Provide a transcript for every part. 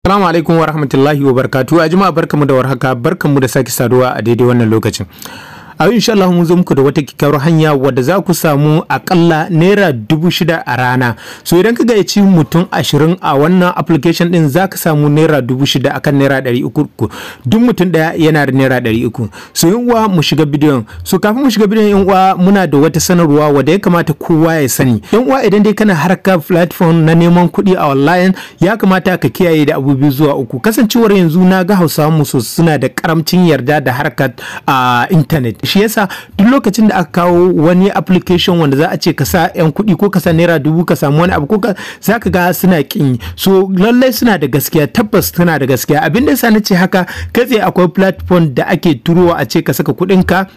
Assalamu alaikum wa rahmatullahi wa barakatuhu. A jama'a barkamu da warhaka, barkamu da sake saduwa a daidai wannan lokacin. A yau insha Allah mun zo muku da wata kyakkyawar hanya wadda za ku samu akalla naira 6,000 a rana. So idan ka gayyaci mutum 20 a wannan application din za ka samu naira 6,000 akan naira 300. Duk mutum daya yana da naira 300. So yan uwa mu shiga bidiyon. So kafin mu shiga bidiyon yan uwa muna da wata sanarwa wadda ya kamata kowa ya sani. Yan uwa idan dai kana harkar platform na neman kuɗi a online ya kamata ka kiyaye da abu biyu zuwa uku. Kasancewar yanzu na ga Hausawa mu suna da karamcin yarda da harkar internet. Shi yasa duk lokacin da aka kawo wani application wanda za a ce ka sa yan kuɗi ko ka sa naira 1,000 ka samu wani abu ko za ka ga suna kin. So lallai suna da gaskiya, tabbas suna da gaskiya. Abin da yasa na ce haka kai tsaye akwai platform da ake turowa a ce ka saka kuɗinka.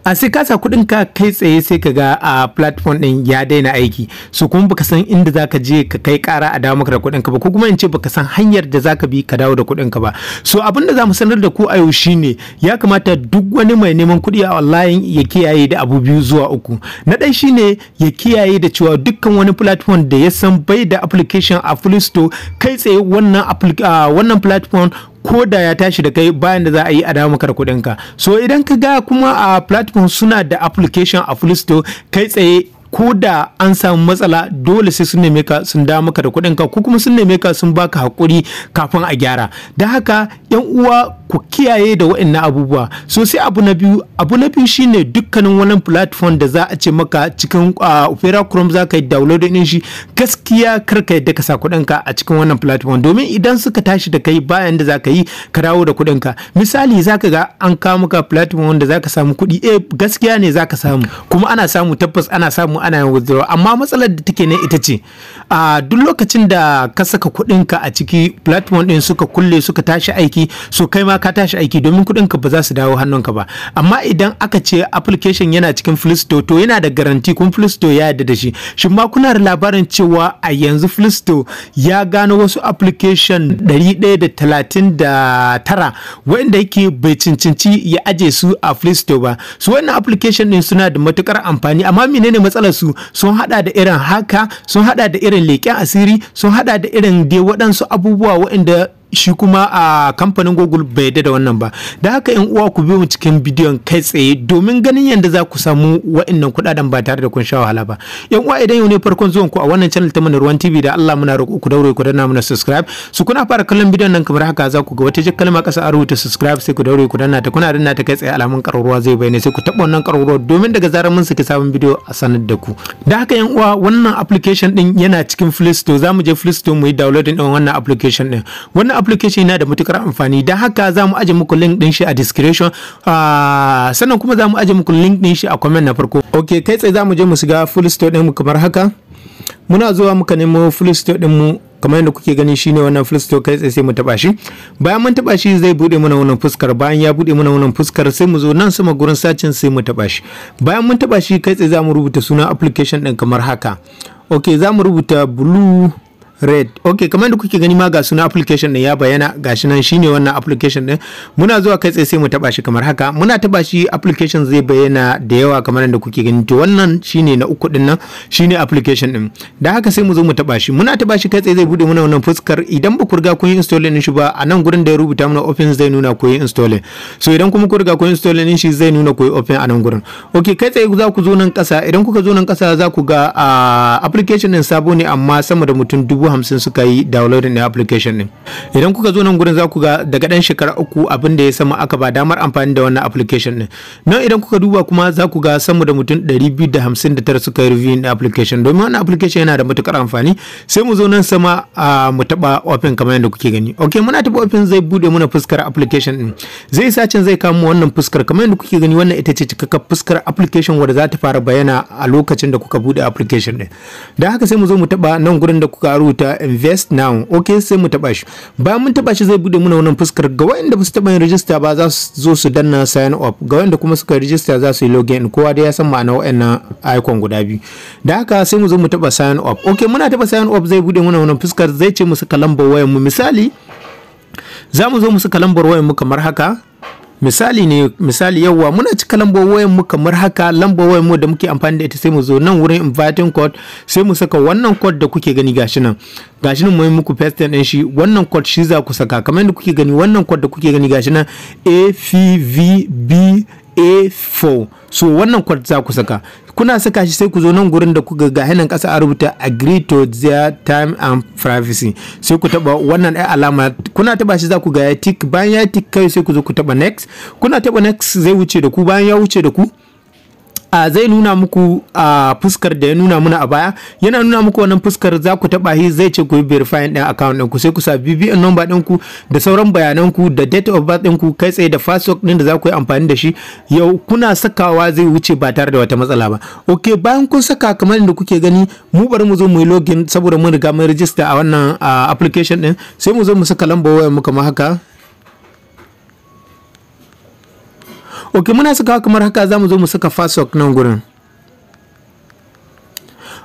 A sai ka sa kuɗin ka kai tsaye sai ka ga a platform din ya daina aiki. So kuma baka san inda zaka je ka kai ƙara a dawo maka da kuɗin ka ba, ko kuma in ce baka san hanyar da zaka bi ka dawo da kuɗin ka ba. So abin da zamu sanar da ku a yau shine ya kamata duk wani mai neman kuɗi a online ya kiyaye da abu biyu zuwa uku. Na ɗaya shine ya kiyaye da cewa dukkan wani platform da ya san bai da application a Play Store kai tsaye wannan platform ko da ya tashi da kai bayan da za a yi a dawo maka da kuɗinka. So idan ka ga kuma a platform suna da application a Play Store kai tsaye ko da an samu matsala dole sai sun neme ka sun dawo maka da kuɗinka, ko kuma sun neme ka sun baka hakuri kafin a gyara. Don haka yan uwa ku kiyaye da waɗannan abubuwa. So sai abu na biyu shine dukkanin wani platform da za a ce maka cikin Opera Chrome za ka yi download din shi, gaskiya kar ka yadda ka sa kuɗinka a cikin wannan platform, domin idan suka tashi da kai bayan da za ka yi ka dawo da kuɗinka. Misali za ka ga an kawo maka platform wanda za ka samu kuɗi, gaskiya ne za ka samu kuma ana samu, tabbas ana samu, ana yin withdraw, amma matsalar da take ne ita ce duk lokacin da ka saka kuɗinka a ciki platform din suka kulle suka tashi aiki, so kai ma ka tashi aiki domin kuɗinka ba za su dawo hannunka ba. Amma idan aka ce application yana cikin Play Store to yana da garanti kuma Play Store ya yarda da shi. Shin ma kuna da labarin cewa a yanzu Play Store ya gano wasu application 139 wanda yake bai cincinci ya aje su a Play Store ba. So wannan application din suna da matukar amfani, amma menene matsalar su? Sun hada da irin haka, sun hada da irin leƙen asiri, sun hada da irin dai waɗansu abubuwa waɗanda shi kuma a kamfanin Google bai yarda da wannan ba. Da haka yan uwa ku biyo mu cikin bidiyon kai tsaye domin ganin yadda za ku samu wa'annan kuɗaɗen ba tare da kun sha wahala ba. Yan uwa idan yau ne farkon zuwan ku a wannan channel ta Wannan TV, da Allah muna roƙo ku daure ku danna mana subscribe. Su kuna fara kallon bidiyon nan kamar haka za ku ga wata kalma ƙasa a rubuta subscribe, sai ku daure ku danna ta, kuna danna ta kai tsaye alamun ƙararrawa zai bayyana, sai ku taɓa wannan ƙararrawa domin daga zarar mun saki sabon bidiyo a sanar da ku. Da haka yan uwa wannan application din yana cikin Play Store, za mu je Play Store mu yi downloading din wannan application din. Wannan application yana da matukar amfani, don haka za mu aje muku link din shi a description, sannan kuma za mu aje muku link din shi a comment na farko. Okay, kai tsaye za mu je mu shiga Play Store din mu kamar haka. Muna zuwa muka nemo Play Store din mu kamar yadda kuke gani shine wannan Play Store, kai tsaye sai mu taba shi. Bayan mun taba shi zai bude mana wannan fuskar, bayan ya bude mana wannan fuskar sai mu zo nan sama gurin searching sai mu taba shi. Bayan mun taba shi kai tsaye za mu rubuta sunan application din kamar haka. Okay, za mu rubuta blue red. Okay, kamar da kuke gani ma ga suna application din ya bayyana, gashi nan shine wannan application din. Muna zuwa kai tsaye sai mu taba shi kamar haka. Muna taba shi application zai bayyana da yawa kamar da kuke gani. To wannan shine na uku din nan, shine application din. Da haka sai mu zo mu taba shi. Muna taba shi kai tsaye zai bude mana wannan fuskar. Idan ba ku riga kun yi installing din shi ba, a nan gurin da ya rubuta mana open zai nuna ku yi installing. So idan kuma ku riga kun yi installing din shi zai nuna ku yi open a nan gurin. Okay, kai tsaye za ku zo nan kasa. Idan kuka zo nan kasa za ku ga application din sabo ne, amma sama da mutum 50,000 suka yi downloading na application din. Idan kuka zo nan gurin za ku ga daga dan shekara 3 abin da ya sama aka ba damar amfani da wannan application din. Nan idan kuka duba kuma za ku ga sama da mutum 259 suka yi review na application, domin wannan application yana da matukar amfani. Sai mu zo nan sama mu taba open kamar yadda kuke gani. Okay, muna taba open zai bude mana fuskar application din. Zai sacin zai kamo wannan fuskar kamar yadda kuke gani. Wannan ita ce cikakken fuskar application wadda za ta fara bayyana a lokacin da kuka bude application din. Da haka sai mu zo mu taba nan gurin da kuka rubuta invest now. Okay, sai mu taba shi. Bayan mun taba shi zai bude muna wannan fuskar. Ga wanda ba su taba yin register ba za su zo su danna sign up, ga wanda kuma suka register za su yi login. Kowa dai ya san ma'ana wa'annan icon guda biyu. Da haka sai mu zo mu taba sign up. Okay, muna taba sign up zai bude muna wannan fuskar, zai ce mu saka lambar wayar mu. Misali za mu zo mu saka lambar wayar mu kamar haka. misali yawa muna cika lambar wayan mu kamar haka. Lambar wayan mu da muke amfani da ita sai mu zo nan wurin inviting code, sai mu saka wannan code da kuke gani gashi nan mu yi muku paste din shi. Wannan code shi za ku saka kamar yadda kuke gani. Wannan code da kuke gani gashi nan APVBA4. So wannan code za ku saka. Kuna saka shi sai ku zo nan gurin da kuka ga hinan kasa a rubuta agree to their time and privacy, sai ku taba wannan ai alama. Kuna taba shi za ku ga ya tick. Bayan ya tick kai sai ku zo ku taba next. Kuna taba next zai wuce da ku. Bayan ya wuce da ku zai nuna muku fuskar da ya nuna muna a baya. Yana nuna muku wannan fuskar za ku taba shi, zai ce ku yi verify din account ɗinku, sai ku sa BVN number ɗinku da sauran bayanan ku da date of birth ɗinku kai tsaye da password ɗin da za ku yi amfani da shi. Yau kuna sakawa zai wuce ba tare da wata matsala ba. Okay, bayan kun saka kamar yadda kuke gani, mu bari mu zo mu yi login saboda mun riga mun register a wannan application ɗin. Sai mu zo mu saka lambar wayar mu kamar haka. Ok, muna saka kamar haka. Za mu zo mu saka password nan gurin.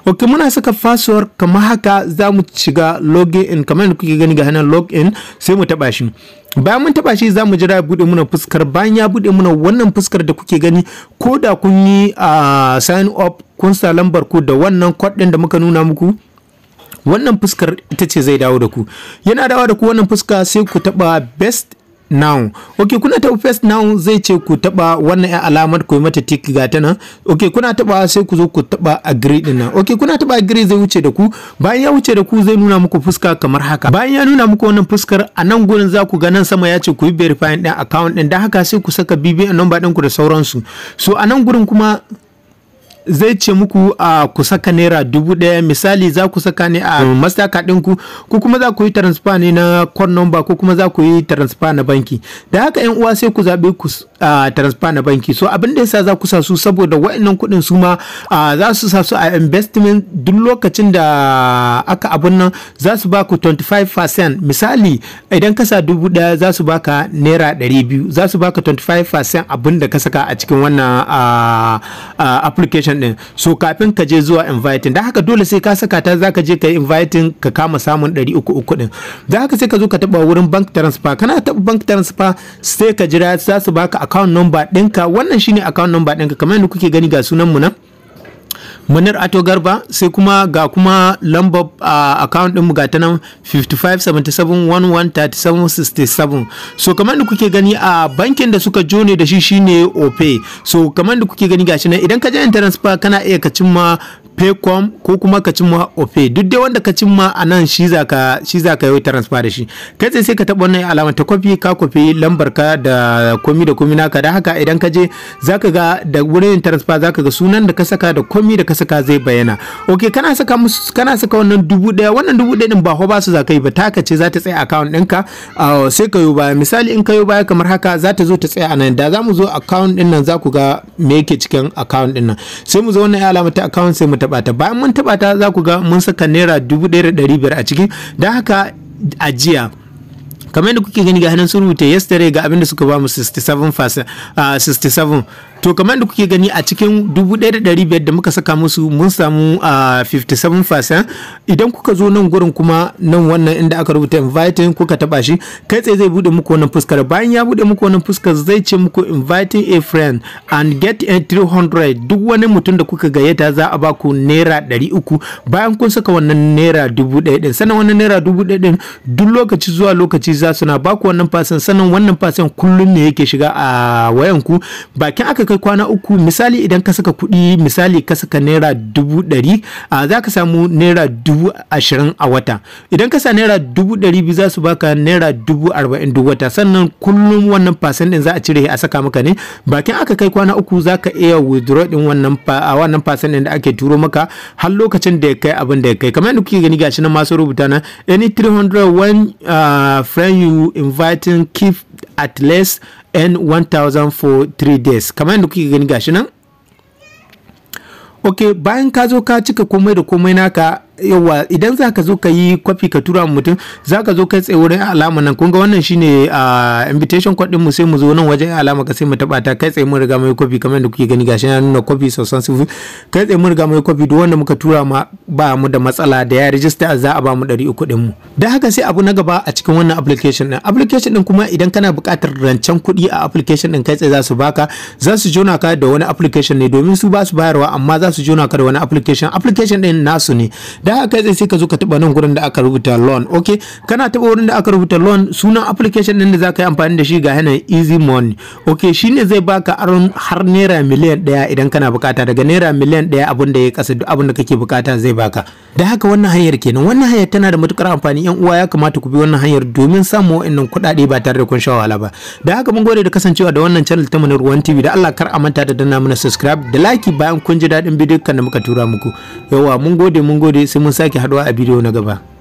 Ok, muna saka password kamar haka. Za mu shiga login kamar yadda kuke gani ga hannun login, sai mu taba shi. Bayan mun taba shi za mu jira ya bude muna fuskar. Bayan ya bude muna wannan fuskar da kuke gani, ko da kun yi sign up kun sa lambar ku da wannan code din da muka nuna muku, wannan fuskar ita ce zai dawo da ku. Yana dawo da ku wannan fuska sai ku taba best now. Okay, kuna taba first now zai ce ku taba wannan alamar ku mata tick ga ta nan. Okay, kuna taba sai ku zo ku taba agree din nan. Okay, kuna taba agree zai wuce da ku. Bayan ya wuce da ku zai nuna muku fuska kamar haka. Bayan ya nuna muku wannan fuskar, a nan gurin za ku ga nan sama ya ce ku yi verify din account din, da haka sai ku saka BVN number din ku da sauransu. So a nan gurin kuma zai ce muku ku saka naira 1000. Misali za ku saka ne a mastercard ɗinku, ko kuma za ku yi transfer ne na code number, ko kuma za ku yi transfer na banki. Da haka yan uwa sai ku zaɓe ku transfer na banki. So abin da yasa za ku sa su saboda wa'annan kuɗin su ma za su sa su a investment. Duk lokacin da aka abun nan za su ba ku 25%. Misali idan ka sa 1000 za su baka naira 200, za su baka 25% abin da ka saka a cikin wannan application din. So kafin ka je zuwa inviting, da haka dole sai ka saka ta, zaka je ka yi inviting ka kama samun 300 din. Da haka sai ka zo ka taba wurin bank transfer. Kana taba bank transfer sai ka jira za su baka account number ɗinka. Wannan shine account number ɗinka kamar yadda kuke gani ga sunan mu nan, Munir Ato Garba. Sai kuma ga kuma lambar account din mu ga ta nan 5577113767. So kamar da kuke gani a bankin da suka jone da shi shine Opay. So kamar da kuke gani gashi nan, idan ka je transfer kana iya ka cimma Paycom ko kuma ka cimma Opay. Duk dai wanda ka cimma a nan shi zaka yi transfer da shi. Kai sai ka taba wannan alamar ta copy, ka copy lambar ka da komi da komi naka. Da haka idan ka je zaka ga da wurin transfer zaka ga sunan da ka saka da komi da ka saka zai bayyana. Okay, kana saka wannan 1000. Wannan 1000 din ba ho ba su zaka yi ba, taka ce za ta tsaya account ɗinka. Sai ka yi baya. Misali in ka yi baya kamar haka za ta zo ta tsaya a nan. Da za mu zo account din nan za ku ga me yake cikin account din nan. Sai mu zo wannan alamar ta account sai mu taba ta. Bayan mun taba ta za ku ga mun saka naira 1500 a ciki. Da haka ajiya kamar yadda kuke gani ga hannun sun rubuta yesterday ga abin da suka ba mu 67%. To kamar da kuke gani a cikin 1500 da muka saka musu mun samu 57%. Idan kuka zo nan gurin kuma nan wannan inda aka rubuta inviting kuka taba shi, kai tsaye zai bude muku wannan fuskar. Bayan ya bude muku wannan fuskar zai ce muku inviting a friend and get a 300. Duk wani mutum da kuka gayyata za a baku naira 300 bayan kun saka wannan naira 1000 din. Sannan wannan naira 1000 din duk lokaci zuwa lokaci za su na baku wannan fasin. Sannan wannan fasin kullum ne yake shiga a wayanku. Bakin aka kai kwana 3, misali idan ka saka kuɗi, misali ka saka naira 100, za ka samu naira 20,000 a wata. Idan ka sa naira 200 za su baka naira 40,000 duk wata. Sannan kullum wannan fasin din za a cire a saka maka ne. Bakin aka kai kwana 3 za ka iya withdraw din wannan fasin din da ake turo maka har lokacin da ya kai abin da ya kai. Kamar yadda kuke gani gashi nan masu rubuta na any 300 when friend you inviting keep at least and 1,000 for 3 days. Kamar yadda kuke gani gashi nan. Okay, bayan ka zo ka cika komai da komai naka yawa idan zaka zo ka yi copy ka tura mutum zaka zo kai tsaye wurin alama nan kun ga wannan shine invitation code din mu sai mu zo nan wajen alama ka sai mu taba ta kai tsaye mun riga mai copy kamar da kuke gani gashi na nuna copy successful kai tsaye mun riga mai copy duk wanda muka tura ma ba mu da matsala da ya register za a ba mu 300 din mu da haka sai abu na gaba a cikin wannan application din kuma idan kana buƙatar rancen kuɗi a application din kai tsaye za su baka za su jona ka da wani application ne domin su ba su bayarwa amma za su jona ka da wani application din nasu ne da haka sai ka zo ka taba nan gurin da aka rubuta loan okay kana taba wurin da aka rubuta loan sunan application din da zaka yi amfani da shi ga hana easy money okay shine zai baka aron har naira miliyan 1 idan kana bukata daga naira miliyan 1 abin da ya kasa duk abin da kake bukata zai baka da haka wannan hanyar kenan wannan hanyar tana da matukar amfani yan uwa ya kamata ku bi wannan hanyar domin samun wa'annan kuɗaɗe ba tare da kun sha wahala ba da haka mun gode da kasancewa da wannan channel ta Munir One TV da Allah kar a manta da danna mana subscribe da like bayan kun ji dadin bidiyon da muka tura muku yawa mun gode sai mun sake haduwa a bidiyo na gaba.